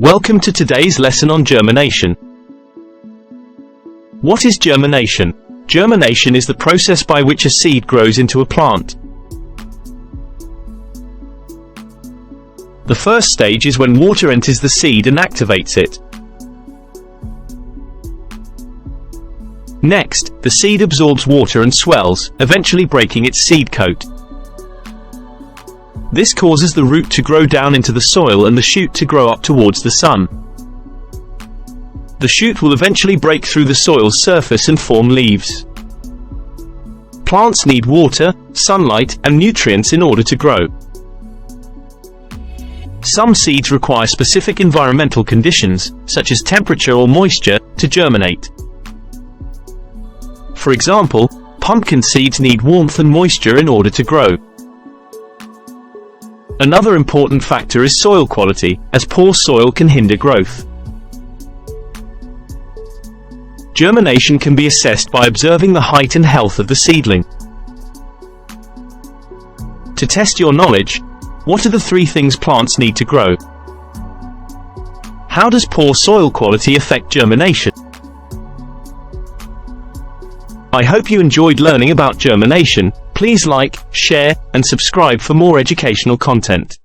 Welcome to today's lesson on germination. What is germination? Germination is the process by which a seed grows into a plant. The first stage is when water enters the seed and activates it. Next, the seed absorbs water and swells, eventually breaking its seed coat. This causes the root to grow down into the soil and the shoot to grow up towards the sun. The shoot will eventually break through the soil's surface and form leaves. Plants need water, sunlight, and nutrients in order to grow. Some seeds require specific environmental conditions, such as temperature or moisture, to germinate. For example, pumpkin seeds need warmth and moisture in order to grow. Another important factor is soil quality, as poor soil can hinder growth. Germination can be assessed by observing the height and health of the seedling. To test your knowledge, what are the 3 things plants need to grow? How does poor soil quality affect germination? I hope you enjoyed learning about germination. Please like, share, and subscribe for more educational content.